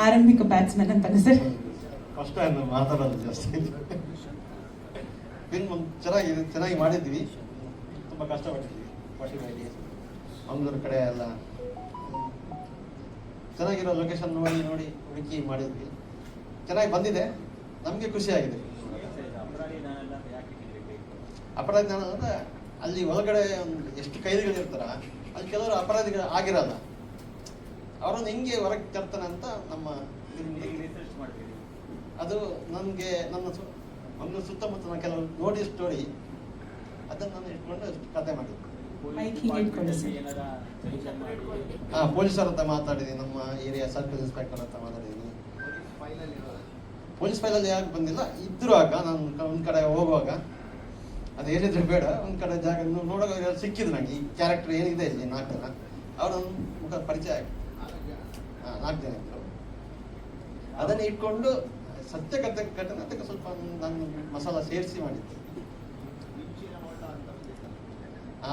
ಆರಂಭಿಕ ಬ್ಯಾಟ್ಸ್ಮನ್ ಅಂತಾನೆ sir. First time ಮಾತಾಡೋದು ಜಾಸ್ತಿ. ಫಿಲ್ಮ್ ಚೆನ್ನಾಗಿ ಮಾಡಿದ್ವಿ, ತುಂಬ ಕಷ್ಟಪಟ್ಟಿದ್ವಿ. 45 days ಮಂಗಳೂರು ಕಡೆ ಎಲ್ಲ ಚೆನ್ನಾಗಿರೋ ಲೊಕೇಶನ್ ನೋಡಿ ಹುಡುಕಿ ಮಾಡಿದ್ವಿ. ಚೆನ್ನಾಗಿ ಬಂದಿದೆ, ನಮಗೆ ಖುಷಿಯಾಗಿದೆ. ಅಪರಾಧಿ ನಾನು ಅಂದರೆ ಅಲ್ಲಿ ಒಳಗಡೆ ಎಷ್ಟು ಕೈದಿಗಳಿರ್ತಾರ, ಅಲ್ಲಿ ಕೆಲವರು ಅಪರಾಧಿಗಳು ಆಗಿರಲ್ಲ, ಅವರನ್ನು ಹೆಂಗೆ ಹೊರಗೆ ತರ್ತಾನೆ ಅಂತ ನಮ್ಮ ಅದು ನನಗೆ ನನ್ನ ಸುತ್ತಮುತ್ತ ನಾನು ಕೆಲವು ನೋಡಿ ಸ್ಟೋರಿ ಅದನ್ನು ನಾನು ಇಟ್ಕೊಂಡು ಕತೆ ಮಾಡಿದ್ದೆ. ಪೊಲೀಸರ ಹತ್ರ ಮಾತಾಡಿದ್ದೀನಿ, ನಮ್ಮ ಏರಿಯಾ ಸರ್ಕಲ್ ಇನ್ಸ್ಪೆಕ್ಟರ್ ಹತ್ರ ಮಾತಾಡಿದ್ದೀನಿ. ಪೊಲೀಸ್ ಫೈಲಲ್ಲಿ ಯಾಕೆ ಬಂದಿಲ್ಲ ಇದ್ರು ಆಗ ನಾನು ಒಂದು ಕಡೆ ಹೋಗುವಾಗ ಅದು ಏನಿದ್ರು ಬೇಡ, ಒಂದು ಕಡೆ ಜಾಗ ನೋಡುವಾಗ ಸಿಕ್ಕಿದ್ದು ನನಗೆ ಈ ಕ್ಯಾರೆಕ್ಟರ್ ಏನಿದೆ ಇಲ್ಲಿ 4 ಜನ ಅವ್ರ ಮುಖ ಪರಿಚಯ ಆಗಿ 4 ಜನ ಇದ್ರು. ಅದನ್ನು ಇಟ್ಕೊಂಡು ಸತ್ಯ ಘಟನೆ ಅದಕ್ಕೆ ಸ್ವಲ್ಪ ನಾನು ಮಸಾಲ ಸೇರಿಸಿ ಮಾಡಿದ್ದೆ.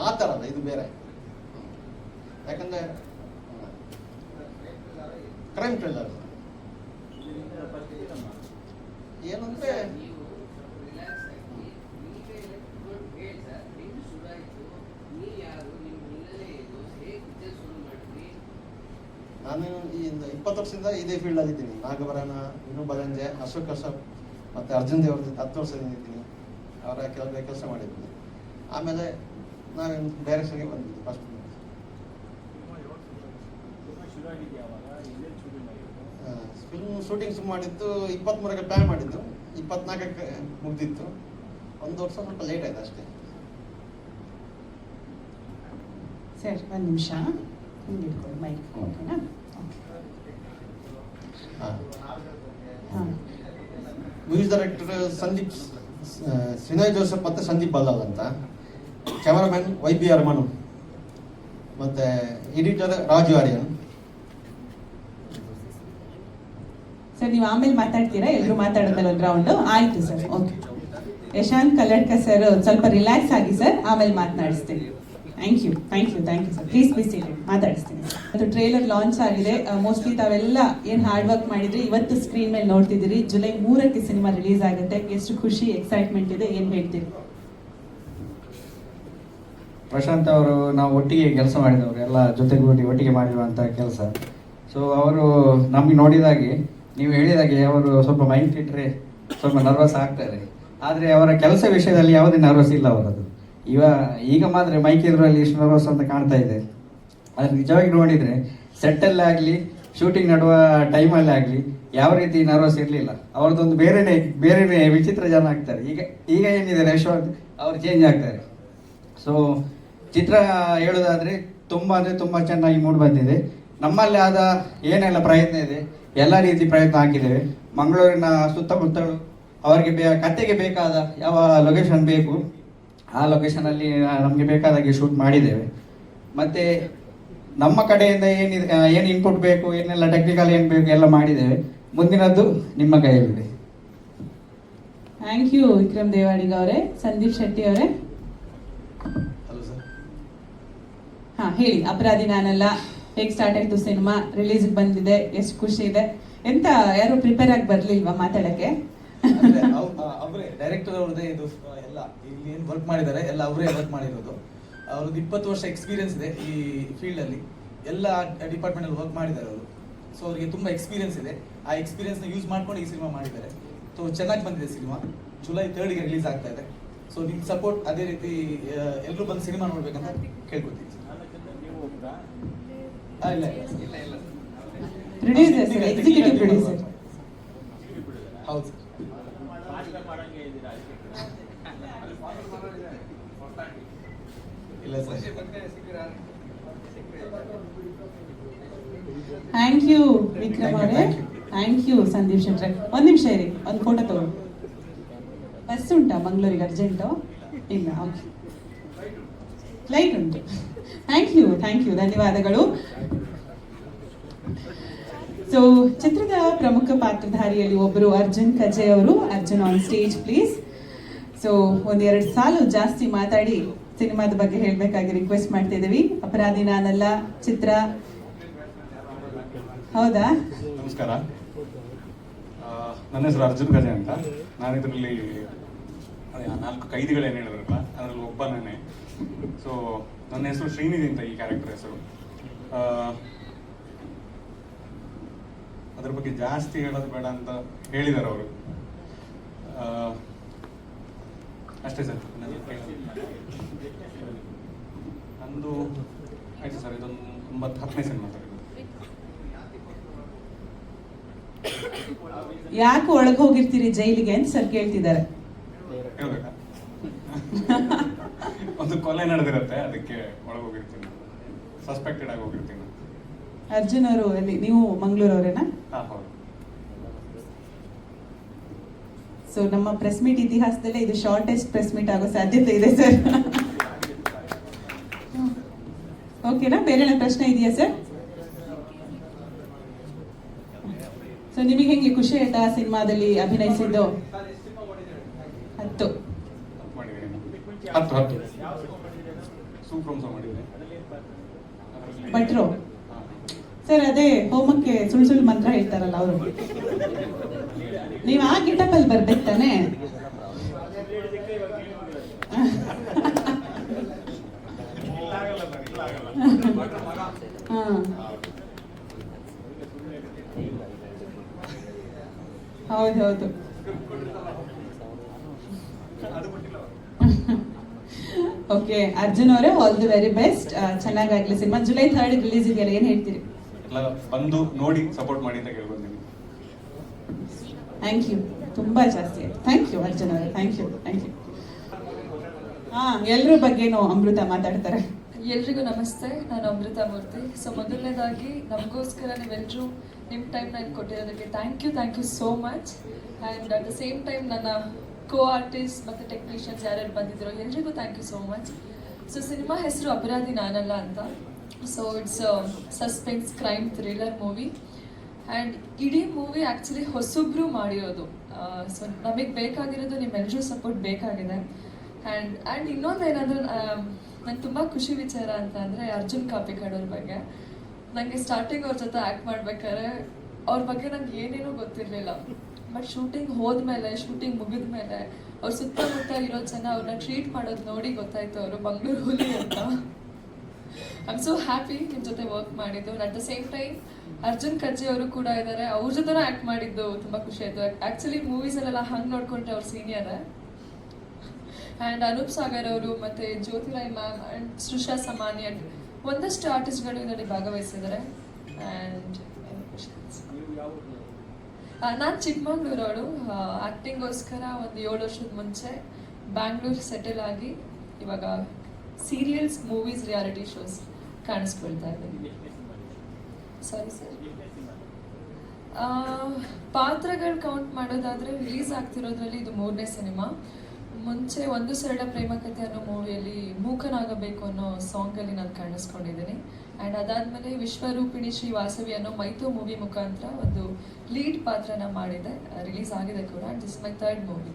ಆ ಥರ ಅಲ್ಲ, ಇದು ಬೇರೆ. ಯಾಕಂದ್ರೆ ಕ್ರೈಮ್ ಥ್ರಿಲ್ಲರ್ ಏನಂದ್ರೆ ನಾನು ಈ 20 ವರ್ಷದಿಂದ ಇದೇ ಫೀಲ್ಡ್ ಅಲ್ಲಿ ಇದ್ದೀನಿ. ನಾಗಭರಣ, ವಿನು ಬಲಂಜೆ, ಅಶೋಕ್ ಕಶ್ಯಪ್ ಮತ್ತೆ ಅರ್ಜುನ್ ದೇವ್ರ ಜೊತೆ 10 ವರ್ಷದಿಂದ ಇದ್ದೀನಿ. ಅವರ ಕೆಲಸ ಮಾಡಿದ್ದೀನಿ. ಆಮೇಲೆ ನಾವೇನು ಡೈರೆಕ್ಷನ್ಗೆ ಬಂದಿದ್ವಿ. ಫಸ್ಟ್ ಫಿಲ್ಮ್ ಶೂಟಿಂಗ್ ಮಾಡಿದ್ದು 23ಕ್ಕೆ ಪ್ಲಾನ್ ಮಾಡಿದ್ದು, 24ಕ್ಕೆ ಮುಗ್ದಿತ್ತು. 1 ವರ್ಷ ಸ್ವಲ್ಪ ಲೇಟ್ ಆಯ್ತು ಅಷ್ಟೇ. ಸರ್ ಒಂದು ನಿಮಿಷ ಮೈಕ್ ಓಕೆನಾ? ಮ್ಯೂಸಿಕ್ ಡೈರೆಕ್ಟರ್ ಸಂದೀಪ್ ಶ್ರೀನಯ್ ಜೋಸೆಫ್ ಮತ್ತೆ ಸಂದೀಪ್ ಬಲ್ಲಾಲ್ ಅಂತ, ಕ್ಯಾಮರಾಮನ್ YBR ಮನು, ಮತ್ತೆ ಎಡಿಟರ್ ರಾಜು ಆರ್ಯನ್. ಸರ್ ನೀವು ಆಮೇಲೆ ಮಾತಾಡ್ತೀರಾ? ಎಲ್ಲರೂ ಮಾತಾಡಿದ್ಮೇಲೆ ಒಂದು ರೌಂಡ್ ಆಯ್ತು sir. Okay, Yashanth Kalladka sir ಸ್ವಲ್ಪ ರಿಲ್ಯಾಕ್ಸ್ ಆಗಿ ಸರ್, ಆಮೇಲೆ ಮಾತನಾಡಿಸ್ತೀನಿ. Thank you sir. Please be seated. ಮಾತಾಡಿಸ್ತೀನಿ. ಅದು ಟ್ರೇಲರ್ ಲಾಂಚ್ ಆಗಿದೆ. ಮೋಸ್ಟ್ಲಿ ತಾವೆಲ್ಲ ಏನು ಹಾರ್ಡ್ ವರ್ಕ್ ಮಾಡಿದ್ರಿ ಇವತ್ತು ಸ್ಕ್ರೀನ್ ಮೇಲೆ ನೋಡ್ತಿದ್ದೀರಿ. ಜುಲೈ 3ಕ್ಕೆ ಸಿನಿಮಾ ರಿಲೀಸ್ ಆಗುತ್ತೆ. ಎಷ್ಟು ಖುಷಿ, ಎಕ್ಸೈಟ್ಮೆಂಟ್ ಇದೆ, ಏನು ಹೇಳ್ತೀರಿ? ಪ್ರಶಾಂತ್ ಅವರು ನಾವು ಒಟ್ಟಿಗೆ ಕೆಲಸ ಮಾಡಿದವರು, ಎಲ್ಲ ಜೊತೆಗೂಡಿ ಒಟ್ಟಿಗೆ ಮಾಡಿರುವಂಥ ಕೆಲಸ. ಸೊ ಅವರು ನಮಗೆ ನೋಡಿದಾಗೆ, ನೀವು ಹೇಳಿದಾಗೆ ಅವರು ಸ್ವಲ್ಪ ಮೈಂಡ್ ಇಟ್ಟರೆ ಸ್ವಲ್ಪ ನರ್ವಸ್ ಆಗ್ತಾರೆ. ಆದರೆ ಅವರ ಕೆಲಸ ವಿಷಯದಲ್ಲಿ ಯಾವುದೇ ನರ್ವಸ್ ಇಲ್ಲ ಅವರದು. ಈಗ ಮಾತ್ರ ಮೈಕ್ ಎದುರಲ್ಲಿ ಇಷ್ಟು ನರ್ವಸ್ ಅಂತ ಕಾಣ್ತಾ ಇದೆ. ಆದರೆ ನಿಜವಾಗಿ ನೋಡಿದರೆ ಸೆಟ್ಟಲ್ಲೇ ಆಗಲಿ, ಶೂಟಿಂಗ್ ನಡುವ ಟೈಮಲ್ಲೇ ಆಗಲಿ ಯಾವ ರೀತಿ ನರ್ವಸ್ ಇರಲಿಲ್ಲ. ಅವ್ರದ್ದೊಂದು ಬೇರೆನೇ ವಿಚಿತ್ರ ಜನ ಆಗ್ತಾರೆ. ಈಗ ಏನಿದೆ ಯಶವಂತ್ ಅವರು ಚೇಂಜ್ ಆಗ್ತಾರೆ. ಸೊ ಚಿತ್ರ ಹೇಳೋದಾದರೆ ತುಂಬ ಚೆನ್ನಾಗಿ ಮೂಡಿ ಬಂದಿದೆ. ನಮ್ಮಲ್ಲಿ ಆದ ಏನೆಲ್ಲ ಪ್ರಯತ್ನ ಇದೆ ಎಲ್ಲ ರೀತಿ ಪ್ರಯತ್ನ ಹಾಕಿದ್ದೇವೆ. ಮಂಗಳೂರಿನ ಸುತ್ತಮುತ್ತಲು ಅವರಿಗೆ ಕತೆಗೆ ಬೇಕಾದ ಯಾವ ಲೊಕೇಶನ್ ಬೇಕು ಆ ಲೊಕೇಶನಲ್ಲಿ ನಮಗೆ ಬೇಕಾದಾಗೆ ಶೂಟ್ ಮಾಡಿದ್ದೇವೆ. ಮತ್ತು ನಮ್ಮ ಕಡೆಯಿಂದ ಏನು ಇನ್ಪುಟ್ ಬೇಕು, ಏನೆಲ್ಲ ಟೆಕ್ನಿಕಲ್ ಏನು ಬೇಕು ಎಲ್ಲ ಮಾಡಿದ್ದೇವೆ. ಮುಂದಿನದ್ದು ನಿಮ್ಮ ಕೈಯಲ್ಲಿದೆ. ಥ್ಯಾಂಕ್ ಯು ವಿಕ್ರಮ್ ದೇವಾಡಿಗ ಅವರೇ. ಸಂದೀಪ್ ಶೆಟ್ಟಿ ಅವರೇ, ಹೇಳಿ. ಅಪರಾಧಿ ನಾನಲ್ಲ ಹೇಗೆ ಸ್ಟಾರ್ಟ್ ಆಯ್ತು ಸಿನಿಮಾ, ರಿಲೀಸ್ ಬಂದಿದೆ, ಎಷ್ಟು ಖುಷಿ ಇದೆ? ಎಂತ ಯಾರು ಪ್ರಿಪೇರ್ ಆಗಿ ಬರ್ಲಿಲ್ವಾ ಮಾತಾಡಕ್ಕೆ? ಅವರೇ ಡೈರೆಕ್ಟರ್ ಅವ್ರದ್ದೇ ಇದು ಎಲ್ಲ ಇಲ್ಲಿ ಏನು ವರ್ಕ್ ಮಾಡಿದ್ದಾರೆ ಎಲ್ಲ ಅವರೇ ವರ್ಕ್ ಮಾಡಿರೋದು. ಅವ್ರದ್ದು 20 ವರ್ಷ ಎಕ್ಸ್ಪೀರಿಯನ್ಸ್ ಇದೆ ಈ ಫೀಲ್ಡ್ ಅಲ್ಲಿ, ಎಲ್ಲ ಡಿಪಾರ್ಟ್ಮೆಂಟ್ ಅಲ್ಲಿ ವರ್ಕ್ ಮಾಡಿದ್ದಾರೆ ಅವರು. ಸೊ ಅವರಿಗೆ ತುಂಬಾ ಎಕ್ಸ್ಪೀರಿಯನ್ಸ್ ಇದೆ. ಆ ಎಕ್ಸ್ಪೀರಿಯನ್ಸ್ ನ ಯೂಸ್ ಮಾಡ್ಕೊಂಡು ಈ ಸಿನಿಮಾ ಮಾಡಿದ್ದಾರೆ. ಸೊ ಚೆನ್ನಾಗಿ ಬಂದಿದೆ ಸಿನಿಮಾ. ಜುಲೈ 3ಗೆ ರಿಲೀಸ್ ಆಗ್ತಾ ಇದೆ. ಸೊ ನಿಮ್ ಸಪೋರ್ಟ್ ಅದೇ ರೀತಿ ಎಲ್ಲರೂ ಬಂದು ಸಿನಿಮಾ ನೋಡ್ಬೇಕಂತ ಕೇಳ್ಕೊತೀನಿ. ಹೌದು ಇಲ್ಲ ಸರ್. ಥ್ಯಾಂಕ್ ಯು ವಿಕ್ರಮ್ ಅವರೇ. ಥ್ಯಾಂಕ್ ಯು ಸಂದೀಪ್ ಶೆಟ್ರೆ. ಒಂದು ನಿಮಿಷ ಇರಿ, ಒಂದು ಫೋಟೋ ತಗೊಂಡು. ಬಸ್ ಉಂಟಾ ಮಂಗಳೂರಿಗೆ ಅರ್ಜೆಂಟು? ಇಲ್ಲ, ಓಕೆ, ಫ್ಲೈಟ್ ಉಂಟು. ಥ್ಯಾಂಕ್ ಯು, ಧನ್ಯವಾದಗಳು. ಸೊ ಚಿತ್ರದ ಪ್ರಮುಖ ಪಾತ್ರಧಾರಿಯಲ್ಲಿ ಒಬ್ಬರು ಅರ್ಜುನ್ ಕಜೆ ಅವರು. Arjun on stage please. So 1-2 ಸಾಲು ಜಾಸ್ತಿ ಮಾತಾಡಿ ಸಿನಿಮಾದ ಬಗ್ಗೆ ಹೇಳಬೇಕಾಗಿ ರಿಕ್ವೆಸ್ಟ್ ಮಾಡ್ತಿದ್ದೀವಿ. ಅಪರಾಧಿ ನಾನಲ್ಲ ಚಿತ್ರ, ಹೌದಾ? ನಮಸ್ಕಾರ. ನನ್ನ ಹೆಸರು ಅರ್ಜುನ್ ಗಜೆ ಅಂತ. ನಾನಿದರಲ್ಲಿ ಅದೇ 4 ಕೈದಿಗಳೇನು ಹೇಳಿದ್ರಲ್ಲ ಅದರಲ್ಲಿ ಒಬ್ಬ ನಾನೇ. ಸೊ ನನ್ನ ಹೆಸರು ಶ್ರೀನಿಧಿ ಅಂತ, ಈ ಕ್ಯಾರೆಕ್ಟರ್ ಹೆಸರು. ಅದ್ರ ಬಗ್ಗೆ ಜಾಸ್ತಿ ಹೇಳೋದು ಬೇಡ ಅಂತ ಹೇಳಿದ್ದಾರೆ ಅವರು. ಅಷ್ಟೇ ಸರ್. ನಂದು ಆಯ್ತು ಸರ್, ಇದೊಂದು 10ನೇ ಸಿನಿಮಾ ಸರ್ ಇದು. ಯಾಕೆ ಒಳಗೆ ಹೋಗಿರ್ತೀರಿ ಜೈಲಿಗೆ ಅಂತ ಸರ್ ಕೇಳ್ತಿದ್ದಾರೆ. ಹೇಳ್ಬೇಕಾ? ಒಂದು ಕೊಲೆ ನಡೆದಿರುತ್ತೆ, ಅದಕ್ಕೆ ಒಳಗೆ ಹೋಗಿರ್ತೀನಿ, ಸಸ್ಪೆಕ್ಟೆಡ್ ಆಗಿ ಹೋಗಿರ್ತೀನಿ. ಅರ್ಜುನ್ ಅವರು ಎಲ್ಲಿ, ನೀವು ಮಂಗಳೂರವರೇನಾ? ಹಾ, ಹೌದು. ಸೊ ನಮ್ಮ ಪ್ರೆಸ್ ಮೀಟ್ ಇತಿಹಾಸದಲ್ಲೇ ಇದು ಶಾರ್ಟೆಸ್ಟ್ ಪ್ರೆಸ್ ಮೀಟ್ ಆಗೋ ಸಾಧ್ಯತೆ ಇದೆ ಸರ್. ಓಕೆನಾ? ಬೇರೆ ಏನಾದ್ರು ಪ್ರಶ್ನೆ ಇದೆಯಾ ಸರ್? ಸೊ ನಿಮಗೆ ಹೆಂಗೆ ಖುಷಿ ಆಯ್ತಾ ಸಿನಿಮಾದಲ್ಲಿ ಅಭಿನಯಿಸಿದ್ದು? 10 ಮಾಡಿದ್ದೀನಿ. 10 ಸೂಪ್ರಂಸ ಮಾಡಿದ್ದೀನಿ. ಭಟ್ರು ಸರ್, ಅದೇ ಹೋಮಕ್ಕೆ ಸುಳ್ಳು ಮಂತ್ರ ಹೇಳ್ತಾರಲ್ಲ ಅವರು. ನೀವು ಆ ಗೆಟಪ್ ಅಲ್ಲಿ ಬರ್ಬೇಕು ತಾನೆ? ಹೌದೌದು. ಓಕೆ ಅರ್ಜುನ್ ಅವರೇ, ಆಲ್ ದಿ ವೆರಿ ಬೆಸ್ಟ್. ಚೆನ್ನಾಗಾಗ್ಲಿ ಸಿನಿಮಾ. ಜುಲೈ 3 ರಿಲೀಸ್ ಇದೆಯಲ್ಲ, ಏನ್ ಹೇಳ್ತೀರಿ? ಎಲ್ಲ ಬಂದು ನೋಡಿ ಸಪೋರ್ಟ್ ಮಾಡಿ ಅಂತ ಕೇಳ್ಕೊಂತೀನಿ. ಥ್ಯಾಂಕ್ ಯು, ತುಂಬಾ ಜಾಸ್ತಿ ಆಯ್ತು. ಥ್ಯಾಂಕ್ ಯು ಅರ್ಜುನ್ ಅವರೇ, ಥ್ಯಾಂಕ್ ಯು. ಎಲ್ರ ಬಗ್ಗೆನೂ ಅಮೃತ ಮಾತಾಡ್ತಾರೆ. ಎಲ್ರಿಗೂ ನಮಸ್ತೆ, ನಾನು ಅಮೃತ ಮೂರ್ತಿ. ಸೊ ಮೊದಲನೇದಾಗಿ ನಮಗೋಸ್ಕರ ನೀವೆಲ್ಲರೂ ನಿಮ್ಮ ಟೈಮ್ನ ಕೊಟ್ಟಿರೋದಕ್ಕೆ thank you so much. And at the same time ನನ್ನ ಕೋ ಆರ್ಟಿಸ್ಟ್ ಮತ್ತು ಟೆಕ್ನಿಷಿಯನ್ಸ್ ಯಾರ್ಯಾರು ಬಂದಿದ್ರು ಎಲ್ರಿಗೂ thank you so much. So cinema ಹೆಸರು ಅಪರಾಧಿ ನಾನಲ್ಲ ಅಂತ. So it's suspense crime thriller movie. And ಇಡೀ ಮೂವಿ ಆ್ಯಕ್ಚುಲಿ ಹೊಸಬ್ರು ಮಾಡಿರೋದು. ಸೊ ನಮಗೆ ಬೇಕಾಗಿರೋದು ನಿಮ್ಮೆಲ್ಲರೂ ಸಪೋರ್ಟ್ ಬೇಕಾಗಿದೆ. ಆ್ಯಂಡ್ ಇನ್ನೊಂದು ಏನಂದ್ರೆ ನಂಗೆ ತುಂಬ ಖುಷಿ ವಿಚಾರ ಅಂತ ಅಂದರೆ ಅರ್ಜುನ್ ಕಾಪಿಕಾಡ್ ಅವ್ರ ಬಗ್ಗೆ. ನನಗೆ ಸ್ಟಾರ್ಟಿಂಗ್ ಅವ್ರ ಜೊತೆ ಆ್ಯಕ್ಟ್ ಮಾಡ್ಬೇಕಾದ್ರೆ ಅವ್ರ ಬಗ್ಗೆ ನಂಗೆ ಏನೇನೂ ಗೊತ್ತಿರಲಿಲ್ಲ. ಬಟ್ ಶೂಟಿಂಗ್ ಹೋದ್ಮೇಲೆ, ಶೂಟಿಂಗ್ ಮುಗಿದ್ಮೇಲೆ ಅವ್ರ ಸುತ್ತಮುತ್ತ ಇರೋ ಜನ ಅವ್ರನ್ನ ಟ್ರೀಟ್ ಮಾಡೋದು ನೋಡಿ ಗೊತ್ತಾಯ್ತು ಅವರು ಮಂಗಳೂರು ಹುಲಿ ಅಂತ. ಐ ಆಮ್ ಸೋ ಹ್ಯಾಪಿ ನಿಮ್ಮ ಜೊತೆ ವರ್ಕ್ ಮಾಡಿದ್ದು. At the same time Arjun Kajji ಅವರು ಕೂಡ ಇದ್ದಾರೆ, ಅವ್ರ ಜೊತೆನೂ ಆ್ಯಕ್ಟ್ ಮಾಡಿದ್ದು ತುಂಬ ಖುಷಿ ಆಯಿತು. ಆ್ಯಕ್ಚುಲಿ ಮೂವೀಸಲ್ಲೆಲ್ಲ ಹಂಗೆ ನೋಡ್ಕೊಂಡ್ರೆ ಅವ್ರು ಸೀನಿಯರ್. ಆ್ಯಂಡ್ ಅನೂಪ್ ಸಾಗರ್ ಅವರು ಮತ್ತು ಜ್ಯೋತಿರಾಯ್ ಮ್ಯಾಮ್ ಆ್ಯಂಡ್ ಸೃಷಾ ಸಾಮಾನ್ಯ ಒಂದಷ್ಟು ಆರ್ಟಿಸ್ಟ್ಗಳು ಇದರಲ್ಲಿ ಭಾಗವಹಿಸಿದ್ದಾರೆ. ಆ್ಯಂಡ್ ನಾನು ಚಿಕ್ಕಮಂಗ್ಳೂರವಳು. ಆ್ಯಕ್ಟಿಂಗೋಸ್ಕರ ಒಂದು 7 ವರ್ಷದ ಮುಂಚೆ ಬ್ಯಾಂಗ್ಳೂರ್ ಸೆಟಲ್ ಆಗಿ ಇವಾಗ ಸೀರಿಯಲ್ಸ್, ಮೂವೀಸ್, ರಿಯಾಲಿಟಿ ಶೋಸ್ ಕಾಣಿಸ್ಕೊಳ್ತಾ ಇದ್ದೀನಿ. Sorry sir. ಪಾತ್ರಗಳು ಕೌಂಟ್ ಮಾಡೋದಾದರೆ ರಿಲೀಸ್ ಆಗ್ತಿರೋದ್ರಲ್ಲಿ ಇದು 3ನೇ ಸಿನಿಮಾ. ಮುಂಚೆ ಒಂದು ಸರಳ ಪ್ರೇಮ ಕಥೆ ಅನ್ನೋ ಮೂವಿಯಲ್ಲಿ ಮೂಕನಾಗಬೇಕು ಅನ್ನೋ ಸಾಂಗಲ್ಲಿ ನಾನು ಕಾಣಿಸ್ಕೊಂಡಿದ್ದೀನಿ. ಆ್ಯಂಡ್ ಅದಾದಮೇಲೆ ವಿಶ್ವರೂಪಿಣಿ ಶ್ರೀ ವಾಸವಿ ಅನ್ನೋ ಮೈಥೋ ಮೂವಿ ಮುಖಾಂತರ ಒಂದು ಲೀಡ್ ಪಾತ್ರನ ಮಾಡಿದೆ, ರಿಲೀಸ್ ಆಗಿದೆ ಕೂಡ. And this my 3rd movie.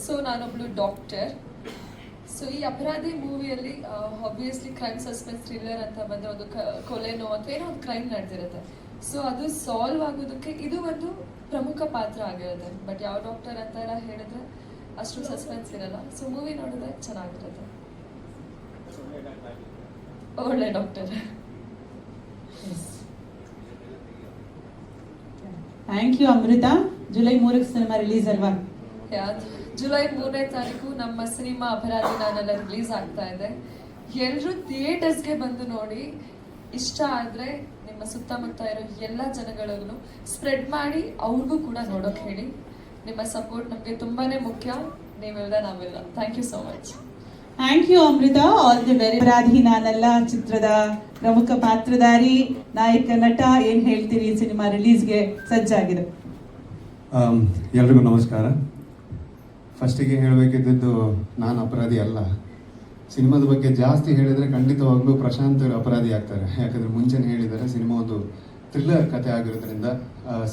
So ನಾನೊಬ್ಳು ಡಾಕ್ಟರ್. ಸೊ ಈ ಅಪರಾಧಿ ಮೂವಿಯಲ್ಲಿ ಆಬ್ವಿಯಸ್ಲಿ ಕ್ರೈಮ್ ಸಸ್ಪೆನ್ಸ್ ಥ್ರಿಲ್ಲರ್ ಅಂತ ಬಂದರೆ ಒಂದು ಕೊಲೆನೋ ಅಥವಾ ಏನೋ ಒಂದು ಕ್ರೈಮ್ ನಡೆದಿರುತ್ತೆ. ಸೊ ಅದು ಸಾಲ್ವ್ ಆಗೋದಕ್ಕೆ ಇದು ಒಂದು ಪ್ರಮುಖ ಪಾತ್ರ ಆಗಿರುತ್ತೆ. ಬಟ್ ಯಾವ ಡಾಕ್ಟರ್ ಅಂತ ಎಲ್ಲ ಹೇಳಿದ್ರೆ ಅಷ್ಟು ಸಸ್ಪೆನ್ಸ್ ಇರಲ್ಲ. ಸೊ ಮೂವಿ ನೋಡಿದ್ರೆ ಚೆನ್ನಾಗಿರುತ್ತೆ. ಒಳ್ಳೆ doctor. Thank you Amrutha. July 3 cinema release ಅಲ್ವಾ? ಜುಲೈ 3ನೇ ತಾರೀಕು ನಮ್ಮ ಸಿನಿಮಾ ಅಪರಾಧಿ ನಾನೆಲ್ಲ ರಿಲೀಸ್ ಆಗ್ತಾ ಇದೆ. ಎಲ್ಲರೂ ಥಿಯೇಟರ್ಸ್ಗೆ ಬಂದು ನೋಡಿ. ಇಷ್ಟ ಆದರೆ ನಿಮ್ಮ ಸುತ್ತಮುತ್ತ ಇರೋ ಎಲ್ಲ ಜನಗಳಿಗೂ ಸ್ಪ್ರೆಡ್ ಮಾಡಿ, ಅವ್ರಿಗೂ ಕೂಡ ನೋಡೋಕೆ ಹೇಳಿ. ನಿಮ್ಮ ಸಪೋರ್ಟ್ ನಮಗೆ ತುಂಬಾ ಮುಖ್ಯ. ನೀವೆಲ್ಲ ನಾವೆಲ್ಲ. Thank you so much. Thank you Amrutha. All the very. Aparadhi Nanalla ಚಿತ್ರದ ಪ್ರಮುಖ ಪಾತ್ರಧಾರಿ, ನಾಯಕ, ನಟ, ಏನ್ ಹೇಳ್ತೀರಿ? ಸಿನಿಮಾ ರಿಲೀಸ್ಗೆ ಸಜ್ಜಾಗಿದೆ. ಎಲ್ರಿಗೂ ನಮಸ್ಕಾರ. ಫಸ್ಟಿಗೆ ಹೇಳಬೇಕಿದ್ದು, ನಾನು ಅಪರಾಧಿ ಅಲ್ಲ. ಸಿನಿಮಾದ ಬಗ್ಗೆ ಜಾಸ್ತಿ ಹೇಳಿದರೆ ಖಂಡಿತವಾಗ್ಲೂ ಪ್ರಶಾಂತ್ ಅಪರಾಧಿ ಆಗ್ತಾರೆ. ಯಾಕಂದರೆ ಮುಂಚೆನೇ ಹೇಳಿದ್ದಾರೆ, ಸಿನಿಮಾ ಒಂದು ಥ್ರಿಲ್ಲರ್ ಕಥೆ ಆಗಿರೋದ್ರಿಂದ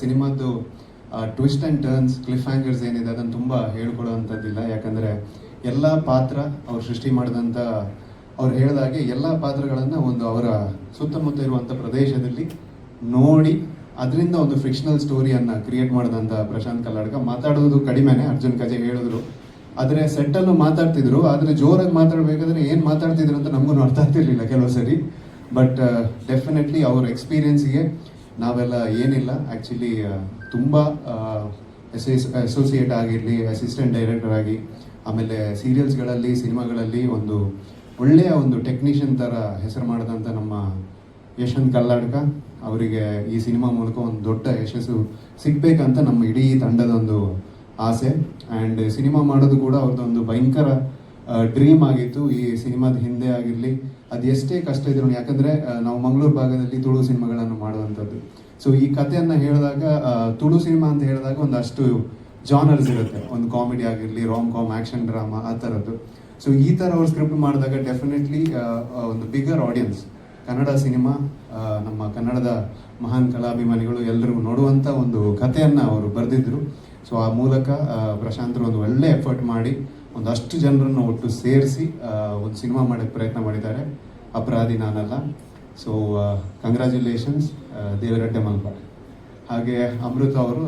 ಸಿನಿಮಾದ್ದು twist and turns, cliffhangers ಏನಿದೆ ಅದನ್ನು ತುಂಬ ಹೇಳ್ಕೊಡೋವಂಥದ್ದಿಲ್ಲ. ಯಾಕಂದರೆ ಎಲ್ಲ ಪಾತ್ರ ಅವ್ರು ಸೃಷ್ಟಿ ಮಾಡಿದಂಥ ಅವ್ರು ಹೇಳಿದಾಗೆ ಎಲ್ಲ ಪಾತ್ರಗಳನ್ನು ಒಂದು ಅವರ ಸುತ್ತಮುತ್ತ ಇರುವಂಥ ಪ್ರದೇಶದಲ್ಲಿ ನೋಡಿ ಅದರಿಂದ ಒಂದು ಫಿಕ್ಷನಲ್ ಸ್ಟೋರಿಯನ್ನು ಕ್ರಿಯೇಟ್ ಮಾಡಿದಂಥ ಪ್ರಶಾಂತ್ ಕಲ್ಲಡ್ಕ ಮಾತಾಡೋದು ಕಡಿಮೆನೆ, ಅರ್ಜುನ್ ಕಜೆ ಹೇಳಿದ್ರು. ಆದರೆ ಸೆಟ್ಟಲ್ಲೂ ಮಾತಾಡ್ತಿದ್ರು, ಆದರೆ ಜೋರಾಗಿ ಮಾತಾಡಬೇಕಾದ್ರೆ ಏನು ಮಾತಾಡ್ತಿದ್ರು ಅಂತ ನಮಗೂ ಅರ್ಥ ಆಗ್ತಿರ್ಲಿಲ್ಲ ಕೆಲವು ಸರಿ. ಬಟ್ ಡೆಫಿನೆಟ್ಲಿ ಅವ್ರ ಎಕ್ಸ್ಪೀರಿಯನ್ಸ್ಗೆ ನಾವೆಲ್ಲ ಏನಿಲ್ಲ, ಆ್ಯಕ್ಚುಲಿ ತುಂಬ ಅಸೋಸಿಯೇಟ್ ಆಗಿರಲಿ, ಅಸಿಸ್ಟೆಂಟ್ ಡೈರೆಕ್ಟರ್ ಆಗಿ, ಆಮೇಲೆ ಸೀರಿಯಲ್ಸ್ಗಳಲ್ಲಿ, ಸಿನಿಮಾಗಳಲ್ಲಿ ಒಂದು ಒಳ್ಳೆಯ ಒಂದು ಟೆಕ್ನಿಷಿಯನ್ ಥರ ಹೆಸರು ಮಾಡಿದಂಥ ನಮ್ಮ ಯಶವಂತ್ ಕಲ್ಲಾಡ್ಕ ಅವರಿಗೆ ಈ ಸಿನಿಮಾ ಮೂಲಕ ಒಂದು ದೊಡ್ಡ ಯಶಸ್ಸು ಸಿಗಬೇಕಂತ ನಮ್ಮ ಇಡೀ ತಂಡದೊಂದು ಆಸೆ. ಆ್ಯಂಡ್ ಸಿನಿಮಾ ಮಾಡೋದು ಕೂಡ ಅವ್ರದ್ದೊಂದು ಭಯಂಕರ ಡ್ರೀಮ್ ಆಗಿತ್ತು. ಈ ಸಿನಿಮಾದ ಹಿಂದೆ ಆಗಿರಲಿ ಅದು ಎಷ್ಟೇ ಕಷ್ಟ ಇದ್ರು, ಯಾಕಂದರೆ ನಾವು ಮಂಗಳೂರು ಭಾಗದಲ್ಲಿ ತುಳು ಸಿನಿಮಾಗಳನ್ನು ಮಾಡುವಂಥದ್ದು. ಸೊ ಈ ಕಥೆಯನ್ನು ಹೇಳಿದಾಗ ತುಳು ಸಿನಿಮಾ ಅಂತ ಹೇಳಿದಾಗ ಒಂದಷ್ಟು ಜಾನರ್ಸ್ ಇರುತ್ತೆ, ಒಂದು ಕಾಮಿಡಿ ಆಗಿರಲಿ, ರಾಮ್ ಕಾಮ್, ಆ್ಯಕ್ಷನ್ ಡ್ರಾಮಾ, ಆ ಥರದ್ದು. ಸೊ ಈ ಥರ ಅವ್ರು ಸ್ಕ್ರಿಪ್ಟ್ ಮಾಡಿದಾಗ ಡೆಫಿನೆಟ್ಲಿ ಒಂದು ಬಿಗ್ಗರ್ ಆಡಿಯನ್ಸ್, ಕನ್ನಡ ಸಿನಿಮಾ, ನಮ್ಮ ಕನ್ನಡದ ಮಹಾನ್ ಕಲಾಭಿಮಾನಿಗಳು ಎಲ್ಲರಿಗೂ ನೋಡುವಂಥ ಒಂದು ಕಥೆಯನ್ನು ಅವರು ಬರೆದಿದ್ರು. ಸೊ ಆ ಮೂಲಕ ಪ್ರಶಾಂತರು ಒಂದು ಒಳ್ಳೆ ಎಫರ್ಟ್ ಮಾಡಿ ಒಂದಷ್ಟು ಜನರನ್ನು ಒಟ್ಟು ಸೇರಿಸಿ ಒಂದು ಸಿನಿಮಾ ಮಾಡೋಕ್ಕೆ ಪ್ರಯತ್ನ ಮಾಡಿದ್ದಾರೆ, ಅಪರಾಧಿ ನಾನಲ್ಲ. So congratulations Devaradde Malpad. ಹಾಗೆ ಅಮೃತ ಅವರು,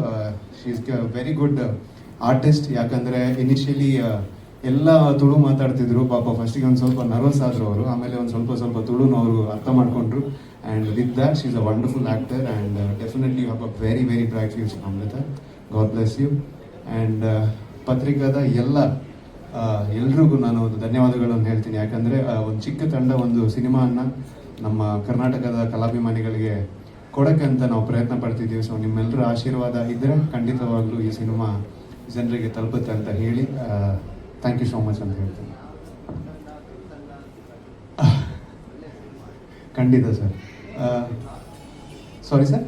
she is very good artist. ಯಾಕಂದರೆ ಇನಿಷಿಯಲಿ ಎಲ್ಲ ತುಳು ಮಾತಾಡ್ತಿದ್ರು, ಪಾಪ ಫಸ್ಟಿಗೆ ಒಂದು ಸ್ವಲ್ಪ ನರ್ವಸ್ ಆದರು ಅವರು, ಆಮೇಲೆ ಒಂದು ಸ್ವಲ್ಪ ತುಳುನ ಅವರು ಅರ್ಥ ಮಾಡಿಕೊಂಡ್ರು. And with that she is a wonderful actor and definitely you have a very very bright future Amrutha. God bless you. And ಪತ್ರಿಕಾದ ಎಲ್ರಿಗೂ ನಾನು ಒಂದು ಧನ್ಯವಾದಗಳನ್ನು ಹೇಳ್ತೀನಿ. ಯಾಕಂದರೆ ಒಂದು ಚಿಕ್ಕ ತಂಡ ಒಂದು ಸಿನಿಮಾವನ್ನು ನಮ್ಮ ಕರ್ನಾಟಕದ ಕಲಾಭಿಮಾನಿಗಳಿಗೆ ಕೊಡೋಕ್ಕೆ ಅಂತ ನಾವು ಪ್ರಯತ್ನ ಪಡ್ತಿದ್ದೀವಿ. ಸೊ ನಿಮ್ಮೆಲ್ಲರ ಆಶೀರ್ವಾದ ಇದ್ದರೆ ಖಂಡಿತವಾಗ್ಲೂ ಈ ಸಿನಿಮಾ ಜನರಿಗೆ ತಲುಪುತ್ತೆ ಅಂತ ಹೇಳಿ ಥ್ಯಾಂಕ್ ಯು ಸೋ ಮಚ್ ಅಂತ ಹೇಳ್ತೀನಿ. ಖಂಡಿತ ಸರ್. Sorry sir.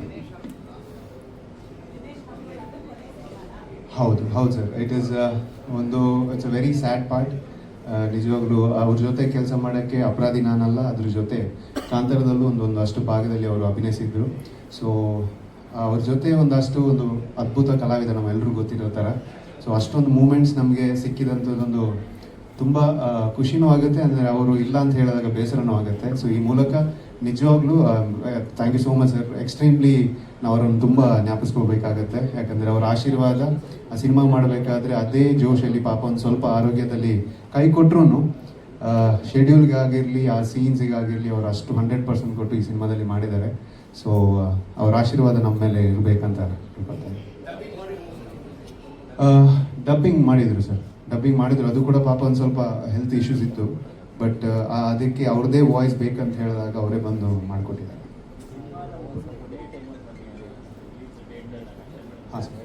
ಹೌದು sir. It's a very sad part. ನಿಜವಾಗ್ಲೂ ಅವ್ರ ಜೊತೆ ಕೆಲಸ ಮಾಡೋಕ್ಕೆ ಅಪರಾಧಿ ನಾನಲ್ಲ, ಅದ್ರ ಜೊತೆ ಕಾಂತಾರದಲ್ಲೂ ಒಂದಷ್ಟು ಭಾಗದಲ್ಲಿ ಅವರು ಅಭಿನಯಿಸಿದ್ರು. ಸೊ ಅವ್ರ ಜೊತೆ ಒಂದು ಅದ್ಭುತ ಕಲಾವಿದ, ನಮ್ಮೆಲ್ಲರೂ ಗೊತ್ತಿರೋ ಥರ. ಸೊ ಅಷ್ಟೊಂದು ಮೂಮೆಂಟ್ಸ್ ನಮಗೆ ಸಿಕ್ಕಿದಂಥದ್ದೊಂದು ತುಂಬ ಖುಷಿನೂ ಆಗುತ್ತೆ, ಅಂದರೆ ಅವರು ಇಲ್ಲ ಅಂತ ಹೇಳಿದಾಗ ಬೇಸರನೂ ಆಗುತ್ತೆ. ಸೊ ಈ ಮೂಲಕ ನಿಜವಾಗ್ಲೂ thank you so much sir. Extremely ನಾವು ಅವರನ್ನು ತುಂಬ ಜ್ಞಾಪಿಸ್ಕೋಬೇಕಾಗತ್ತೆ. ಯಾಕಂದರೆ ಅವರ ಆಶೀರ್ವಾದ ಆ ಸಿನಿಮಾ ಮಾಡಬೇಕಾದ್ರೆ ಅದೇ ಜೋಶಲ್ಲಿ ಪಾಪ ಒಂದು ಸ್ವಲ್ಪ ಆರೋಗ್ಯದಲ್ಲಿ ಕೈ ಕೊಟ್ಟರು ಶೆಡ್ಯೂಲ್ಗಾಗಿರಲಿ, ಆ ಸೀನ್ಸಿಗಾಗಿರಲಿ ಅವರು ಅಷ್ಟು 100% ಕೊಟ್ಟು ಈ ಸಿನಿಮಾದಲ್ಲಿ ಮಾಡಿದ್ದಾರೆ. ಸೊ ಅವ್ರ ಆಶೀರ್ವಾದ ನಮ್ಮ ಮೇಲೆ ಇರಬೇಕಂತ ತಿಳ್ಕೊಳ್ತೇನೆ. ಡಬ್ಬಿಂಗ್ ಮಾಡಿದರು ಸರ್, ಡಬ್ಬಿಂಗ್ ಮಾಡಿದ್ರು. ಅದು ಕೂಡ ಪಾಪ ಒಂದು ಸ್ವಲ್ಪ ಹೆಲ್ತ್ ಇಶ್ಯೂಸ್ ಇತ್ತು. ಬಟ್ ಅದಕ್ಕೆ ಅವ್ರದ್ದೇ ವಾಯ್ಸ್ ಬೇಕಂತ ಹೇಳಿದಾಗ ಅವರೇ ಬಂದು ಮಾಡಿಕೊಟ್ಟಿದ್ದಾರೆ. ಹಾಂ ಸರ್.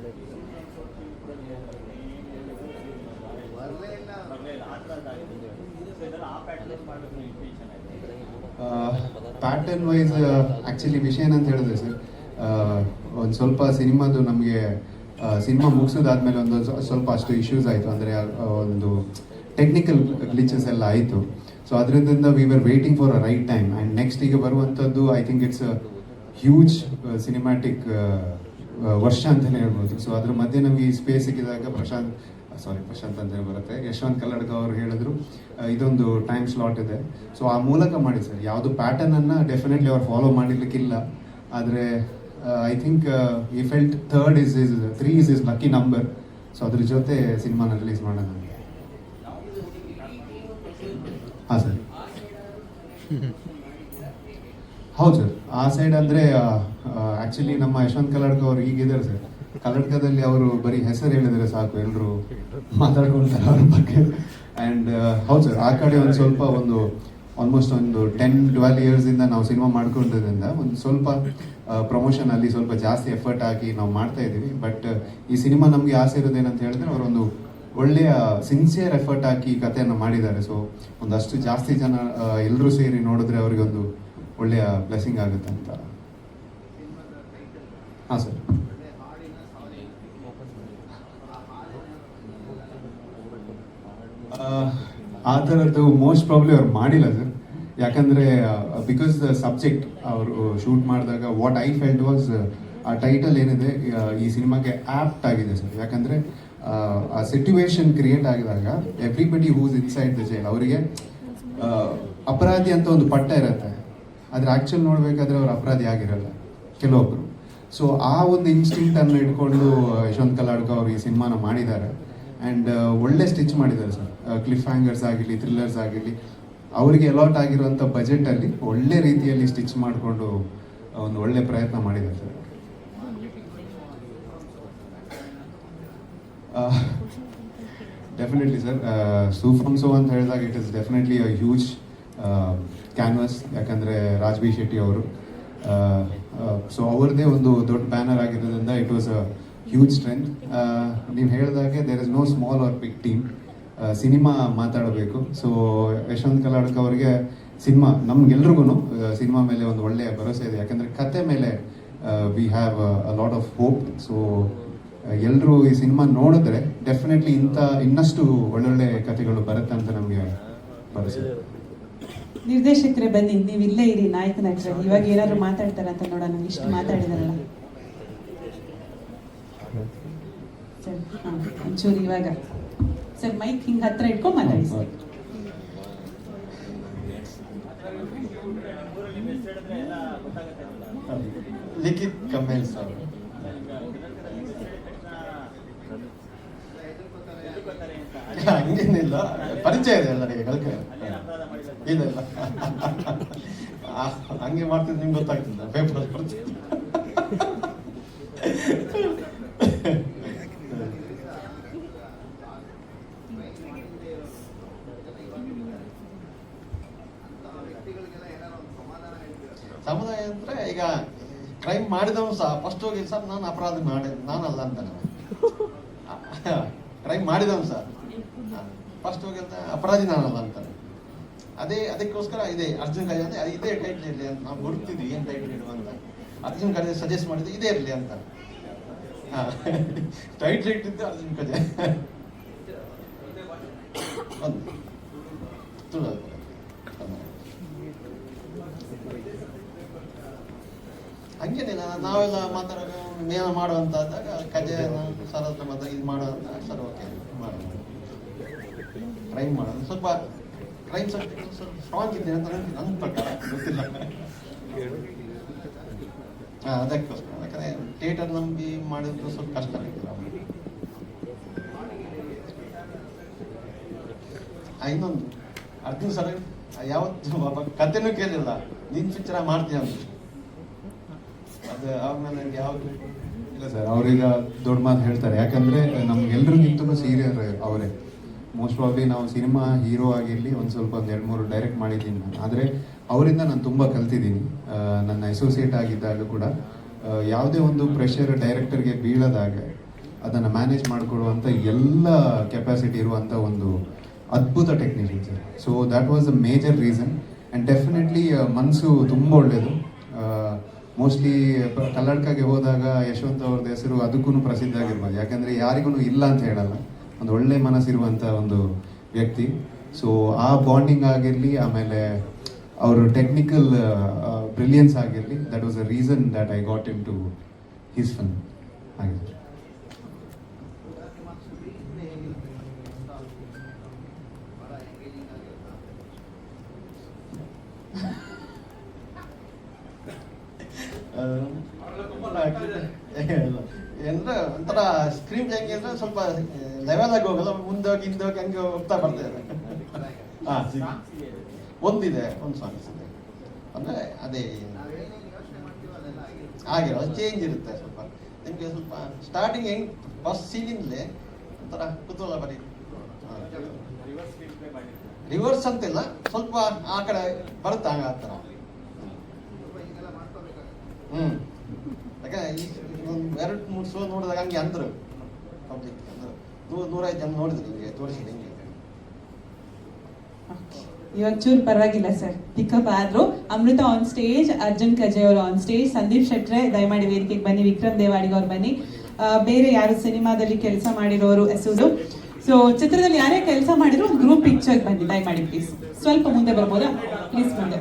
ಪ್ಯಾಟರ್ನ್ ವೈಸ್ ಆ್ಯಕ್ಚುಲಿ ವಿಷಯ ಏನಂತ ಹೇಳಿದ್ರೆ ಸರ್, ಒಂದು ಸ್ವಲ್ಪ ಸಿನಿಮಾದು ನಮಗೆ ಸಿನಿಮಾ ಮುಗಿಸೋದಾದ್ಮೇಲೆ ಒಂದು ಸ್ವಲ್ಪ ಅಷ್ಟು ಇಶ್ಯೂಸ್ ಆಯಿತು. ಅಂದರೆ ಒಂದು ಟೆಕ್ನಿಕಲ್ ಗ್ಲಿಚಸ್ ಎಲ್ಲ ಆಯಿತು. ಸೊ ಅದರಿಂದ we were waiting for a right time. And next ಈಗ ಬರುವಂಥದ್ದು I think it's a huge cinematic ವರ್ಷ ಅಂತಲೇ ಹೇಳ್ಬೋದು. ಸೊ ಅದ್ರ ಮಧ್ಯೆ ನಮಗೆ ಈ ಸ್ಪೇಸ್ ಸಿಕ್ಕಿದಾಗ ಪ್ರಶಾಂತ್ ಅಂತಲೇ ಬರುತ್ತೆ, ಯಶವಂತ್ ಕಲ್ಲಡ್ಕ ಅವರು ಹೇಳಿದ್ರು ಇದೊಂದು ಟೈಮ್ ಸ್ಲಾಟ್ ಇದೆ. ಸೊ ಆ ಮೂಲಕ ಮಾಡಿ ಸರ್. ಯಾವುದು ಪ್ಯಾಟರ್ನನ್ನು ಡೆಫಿನೆಟ್ಲಿ ಅವ್ರು ಫಾಲೋ ಮಾಡಿರ್ಲಿಕ್ಕಿಲ್ಲ. ಆದರೆ ಐ ಥಿಂಕ್ ಈ felt 3 is lucky number. So ಅದ್ರ ಜೊತೆ ಸಿನಿಮಾನ ರಿಲೀಸ್ ಮಾಡೋಣ. ಹಾಂ ಸರ್. ಹೌದು ಸರ್. ಆ ಸೈಡ್ ಅಂದರೆ ಆ್ಯಕ್ಚುಲಿ ನಮ್ಮ ಯಶವಂತ್ ಕಲ್ಲಡ್ಕ ಅವರು ಹೀಗಿದ್ದಾರೆ ಸರ್, ಕನ್ನಡಕದಲ್ಲಿ ಅವರು ಬರೀ ಹೆಸರು ಹೇಳಿದರೆ ಸಾಕು, ಎಲ್ಲರೂ ಮಾತಾಡ್ಕೊಳ್ತಾರೆ ಅವ್ರ ಬಗ್ಗೆ. ಆ್ಯಂಡ್ ಹೌದು ಸರ್, ಆ ಕಡೆ ಒಂದು ಸ್ವಲ್ಪ ಆಲ್ಮೋಸ್ಟ್ 10-12 ಇಯರ್ಸಿಂದ ನಾವು ಸಿನಿಮಾ ಮಾಡ್ಕೊಂಡಿದ್ದರಿಂದ ಒಂದು ಸ್ವಲ್ಪ ಪ್ರಮೋಷನಲ್ಲಿ ಸ್ವಲ್ಪ ಜಾಸ್ತಿ ಎಫರ್ಟ್ ಹಾಕಿ ನಾವು ಮಾಡ್ತಾ ಇದ್ದೀವಿ. ಬಟ್ ಈ ಸಿನಿಮಾ ನಮಗೆ ಆಸೆ ಇರೋದೇನಂತ ಹೇಳಿದ್ರೆ ಅವರೊಂದು ಒಳ್ಳೆಯ ಸಿನ್ಸಿಯರ್ ಎಫರ್ಟ್ ಹಾಕಿ ಈ ಕಥೆಯನ್ನು ಮಾಡಿದ್ದಾರೆ. ಸೊ ಒಂದಷ್ಟು ಜಾಸ್ತಿ ಜನ ಎಲ್ಲರೂ ಸೇರಿ ನೋಡಿದ್ರೆ ಅವರಿಗೊಂದು ಒಳ್ಳೆಯ ಬ್ಲೆಸ್ಸಿಂಗ್ ಆಗುತ್ತೆ ಅಂತ. ಹಾಂ ಸರ್. ಆ ಥರದ್ದು ಮೋಸ್ಟ್ ಪ್ರಾಬ್ಲಿ ಅವ್ರು ಮಾಡಿಲ್ಲ ಸರ್. ಯಾಕಂದರೆ ಬಿಕಾಸ್ ದ ಸಬ್ಜೆಕ್ಟ್ ಅವರು ಶೂಟ್ ಮಾಡಿದಾಗ ವಾಟ್ ಐ ಫೆಲ್ಟ್ ವಾಸ್ ಆ ಟೈಟಲ್ ಏನಿದೆ ಈ ಸಿನಿಮಾಗೆ ಆ್ಯಪ್ಟ್ ಆಗಿದೆ ಸರ್. ಯಾಕಂದರೆ ಆ ಸಿಟ್ಯುವೇಶನ್ ಕ್ರಿಯೇಟ್ ಆಗಿದಾಗ everybody who's inside the jail ಅವರಿಗೆ ಅಪರಾಧಿ ಅಂತ ಒಂದು ಪಟ್ಟ ಇರುತ್ತೆ, ಆದರೆ ಆ್ಯಕ್ಚುಲ್ ನೋಡಬೇಕಾದ್ರೆ ಅವ್ರು ಅಪರಾಧಿ ಆಗಿರಲ್ಲ ಕೆಲವೊಬ್ಬರು. ಸೊ ಆ ಒಂದು ಇನ್ಸ್ಟಿಂಕ್ಟನ್ನು ಇಟ್ಕೊಂಡು ಯಶವಂತ್ ಕಲ್ಲಾಡ್ಕ ಅವರು ಈ ಸಿನಿಮಾನ ಮಾಡಿದ್ದಾರೆ. ಆ್ಯಂಡ್ ಒಳ್ಳೆ ಸ್ಟಿಚ್ ಮಾಡಿದ್ದಾರೆ ಸರ್. ಕ್ಲಿಫ್ ಹ್ಯಾಂಗರ್ಸ್ ಆಗಿರಲಿ, ಥ್ರಿಲ್ಲರ್ಸ್ ಆಗಿರಲಿ, ಅವರಿಗೆ ಅಲಾಟ್ ಆಗಿರುವಂಥ ಬಜೆಟಲ್ಲಿ ಒಳ್ಳೆ ರೀತಿಯಲ್ಲಿ ಸ್ಟಿಚ್ ಮಾಡಿಕೊಂಡು ಒಂದು ಒಳ್ಳೆ ಪ್ರಯತ್ನ ಮಾಡಿದ್ದಾರೆ ಸರ್. ಡೆಫಿನೆಟ್ಲಿ ಸರ್, ಸೂಫಮ್ ಸೋ ಅಂತ ಹೇಳಿದಾಗ it is definitely a huge canvass. ಯಾಕಂದರೆ ರಾಜ್ ಬಿ ಶೆಟ್ಟಿ ಅವರು, ಸೊ ಅವ್ರದ್ದೇ ಒಂದು ದೊಡ್ಡ ಬ್ಯಾನರ್ ಆಗಿರೋದ್ರಿಂದ it was a huge strength. ನೀವು ಹೇಳಿದಾಗೆ there is no small or big team. Cinema ಮಾತಾಡಬೇಕು. ಸೊ ಯಶವಂತ್ ಕಲ್ಲಾಡ್ಕ ಅವರಿಗೆ ಸಿನಿಮಾ, ನಮ್ಗೆಲ್ರಿಗೂ ಸಿನಿಮಾ ಮೇಲೆ ಒಂದು ಒಳ್ಳೆಯ ಭರವಸೆ ಇದೆ. ಯಾಕಂದರೆ ಕತೆ ಮೇಲೆ we have a lot of hope. So ಎಲ್ಲರೂ ಈ ಸಿನಿಮಾ ನೋಡಿದ್ರೆ ಡೆಫಿನೆಟ್ಲಿ ಇನ್ನಷ್ಟು ಒಳ್ಳೊಳ್ಳೆ ಕಥೆಗಳು ಬರುತ್ತೆ ಅಂತ ನಮಗೆ ಭರವಸೆ. ನಿರ್ದೇಶಕರೇ ಬನ್ನಿ, ನೀವು ಇಲ್ಲೇ ಇರಿ ನಾಯಕ ನಟರಲ್ಲಿ. ಇವಾಗ ಏನಾದ್ರು ಮಾತಾಡ್ತಾರ ಅಂತ ನೋಡೋಣ. ಇಷ್ಟು ಮಾತಾಡಿದಾರಲ್ಲ ಸರ್. ಹಾಂ, ಒಂಚೂರು ಇವಾಗ ಸರ್ ಮೈಕ್ ಹಿಂಗೆ ಹತ್ರ ಇಟ್ಕೊಂಡು ಮಾತಾಡಿ ಸರ್. ಲಿಖಿತ್ ಕಮ್ಮೇಲ್ ಸರ್. ಹಂಗೇನಿಲ್ಲ, ಪರಿಚಯ ಇದೆ ಎಲ್ಲರಿಗೆ ಕಲ್ಕೆ. ಇಲ್ಲ ಇಲ್ಲ, ಹಂಗೆ ಮಾಡ್ತಿದ್ದು ನಿಮ್ಗೆ ಗೊತ್ತಾಗ್ತಿಲ್ಲ, ಪೇಪರ್ ಪರಿಚಯ. ಸಮುದಾಯ ಅಂದ್ರೆ ಈಗ ಕ್ರೈಮ್ ಮಾಡಿದವನು ಸಹ ಫಸ್ಟ್ ಹೋಗಿ ಸರ್ ನಾನು ಅಪರಾಧ ನಾನಲ್ಲ ಅಂತಾನೆ. ಕ್ರೈಮ್ ಮಾಡಿದವನು ಸರ್ ಫಸ್ಟ್ ಹೋಗಿ ಅಂತ ಅಪರಾಧಿ ನಾನಲ್ಲ ಅಂತಾನೆ. ಅದಕ್ಕೋಸ್ಕರ ಇದೆ ಅರ್ಜುನ್ ಕಜೆ ಅಂದ್ರೆ ಇದೇ ಟೈಟ್ಲ್ ಇರಲಿ ಅಂತ ನಾವು ಹುಡುಕ್ತಿದ್ವಿ, ಏನು ಟೈಟ್ಲ್ ಇಡುವ ಅಂತ. ಅರ್ಜುನ್ ಕಜೆ ಸಜೆಸ್ಟ್ ಮಾಡಿದ್ದು ಇದೇ ಇರಲಿ ಅಂತ. ಟೈಟ್ಲ್ ಇಟ್ಟಿದ್ದು ಅರ್ಜುನ್ ಕಜೆ. ಒಂದು ಹಂಗೇನಿಲ್ಲ, ನಾವೆಲ್ಲ ಮಾತಾಡೋದು ಮೇಲ ಮಾಡುವಂತಾದಾಗ ಕಜೆ ಸರ್ ಹತ್ರ ಮಾತ್ರ ಇದು ಮಾಡೋದಂತ ಸರ್ ಓಕೆ ಮಾಡೋದು. ಕ್ರೈಮ್ ಮಾಡೋದು ಸ್ವಲ್ಪ ಕ್ರೈಮ್ ಸಬ್ಜೆಕ್ಟ್ ಸ್ವಲ್ಪ ಸ್ಟ್ರಾಂಗ್ ಇದೆ ಅಂತ ನನ್ನ ಪ್ರಕಾರ, ಗೊತ್ತಿಲ್ಲ. ಅದಕ್ಕೋಸ್ಕರ ಯಾಕಂದರೆ ಥಿಯೇಟರ್ ನಂಬಿ ಮಾಡಿದ್ರು ಸ್ವಲ್ಪ ಕಷ್ಟ ಆಗ್ತದೆ. ಇನ್ನೊಂದು ಅರ್ಜುನ್ ಸರ್ ಯಾವತ್ತು ಕಥೆನೂ ಕೇಳಿಲ್ಲ, ನಿನ್ನ ಪಿಕ್ಚರ ಮಾಡ್ತೀಯ ಅಂತ. ಅದು ಆದ್ಮೇಲೆ ನನಗೆ ಯಾವುದು ಇಲ್ಲ ಸರ್, ಅವ್ರೀಗ ದೊಡ್ಡ ಮಾತು ಹೇಳ್ತಾರೆ. ಯಾಕಂದರೆ ನಮ್ಗೆಲ್ರಿಗಿಂತಲೂ ಸೀರಿಯರ್ ಅವರೇ. ಮೋಸ್ಟ್ ಪ್ರಾಬ್ಲಿ ನಾವು ಸಿನಿಮಾ ಹೀರೋ ಆಗಿರಲಿ ಒಂದು 2-3 ಡೈರೆಕ್ಟ್ ಮಾಡಿದ್ದೀನಿ ನಾನು. ಆದರೆ ಅವರಿಂದ ನಾನು ತುಂಬ ಕಲ್ತಿದ್ದೀನಿ. ನನ್ನ ಅಸೋಸಿಯೇಟ್ ಆಗಿದ್ದಾಗ ಕೂಡ ಯಾವುದೇ ಒಂದು ಪ್ರೆಷರ್ ಡೈರೆಕ್ಟರ್ಗೆ ಬೀಳದಾಗ ಅದನ್ನು ಮ್ಯಾನೇಜ್ ಮಾಡಿಕೊಡುವಂಥ ಎಲ್ಲ ಕೆಪಾಸಿಟಿ ಇರುವಂಥ ಒಂದು ಅದ್ಭುತ technician sir. So that was a major reason. And definitely ಮನಸ್ಸು ತುಂಬ ಒಳ್ಳೆಯದು. ಮೋಸ್ಟ್ಲಿ ಕಲ್ಲಡ್ಕಾಗೆ ಹೋದಾಗ ಯಶವಂತ್ ಅವ್ರದ್ದು ಹೆಸರು ಅದಕ್ಕೂ ಪ್ರಸಿದ್ಧ ಆಗಿರ್ಬೋದು. ಯಾಕಂದರೆ ಯಾರಿಗೂ ಇಲ್ಲ ಅಂತ ಹೇಳಲ್ಲ, ಒಂದು ಒಳ್ಳೆ ಮನಸ್ಸಿರುವಂಥ ಒಂದು ವ್ಯಕ್ತಿ. ಸೊ ಆ ಬಾಂಡಿಂಗ್ ಆಗಿರಲಿ, ಆಮೇಲೆ ಅವರು ಟೆಕ್ನಿಕಲ್ ಬ್ರಿಲಿಯನ್ಸ್ ಆಗಿರಲಿ, that was a reason that I got into his film ಆಗಿದೆ. ಅಂದ್ರೆ ಒಂಥರ ಸ್ಕ್ರೀನ್ ಹೆಂಗೆ ಅಂದ್ರೆ ಸ್ವಲ್ಪ ಲೆವೆಲ್ ಆಗಿ ಹೋಗಲ್ಲ, ಮುಂದೋಗಿ ಹಿಂದೋಗಿ ಹಂಗೆ ಹೋಗ್ತಾ ಬರ್ತಾ ಇದೆ. ಒಂದಿದೆ, ಒಂದು ಸಾಂಗ್ಸ್ ಇದೆ ಅಂದ್ರೆ ಅದೇ ಹಾಗೆ ಚೇಂಜ್ ಇರುತ್ತೆ ಸ್ವಲ್ಪ. ನಿಮಗೆ ಸ್ವಲ್ಪ ಸ್ಟಾರ್ಟಿಂಗ್ ಹೆಂಗ್ ಫಸ್ಟ್ ಸೀನಿಂದಲೇ ಒಂಥರ ಕುತೂಹಲ ಬರೀ. ರಿವರ್ಸ್ ಅಂತಿಲ್ಲ, ಸ್ವಲ್ಪ ಆ ಕಡೆ ಬರುತ್ತೆ ಹಂಗ ಆ ಥರ. ಯಾಕಂದ್ರೆ ಒಂದು 2-3 ಶೋ ನೋಡಿದಾಗ ಹಂಗೆ ಅಂದರು ಪಬ್ಲಿಕ್, ಅಂದ್ರೆ 100-105 ಜನ ನೋಡಿದ್ರು ಹಿಂಗೆ ತೋರಿಸಿದ ಹಿಂಗೆ. ಇವಾಗ ಚೂರು ಪರವಾಗಿಲ್ಲ ಸರ್, ಪಿಕಪ್ ಆದ್ರು. ಅಮೃತ ಆನ್ ಸ್ಟೇಜ್, ಅರ್ಜುನ್ ಕಜೆ ಅವರು ಆನ್ ಸ್ಟೇಜ್, ಸಂದೀಪ್ ಶೆಟ್ರೆ ದಯಮಾಡಿ ವೇದಿಕೆಗೆ ಬನ್ನಿ, ವಿಕ್ರಮ್ ದೇವಾಡಿಗ ಅವ್ರು ಬನ್ನಿ, ಬೇರೆ ಯಾರು ಸಿನಿಮಾದಲ್ಲಿ ಕೆಲಸ ಮಾಡಿರೋರು ಎಸುದು. ಸೊ ಚಿತ್ರದಲ್ಲಿ ಯಾರೇ ಕೆಲಸ ಮಾಡಿದ್ರು ಒಂದು ಗ್ರೂಪ್ ಪಿಕ್ಚರ್ಗೆ ಬನ್ನಿ ದಯಮಾಡಿ ಪ್ಲೀಸ್. ಸ್ವಲ್ಪ ಮುಂದೆ ಬರ್ಬೋದಾ ಪ್ಲೀಸ್? ಮುಂದೆ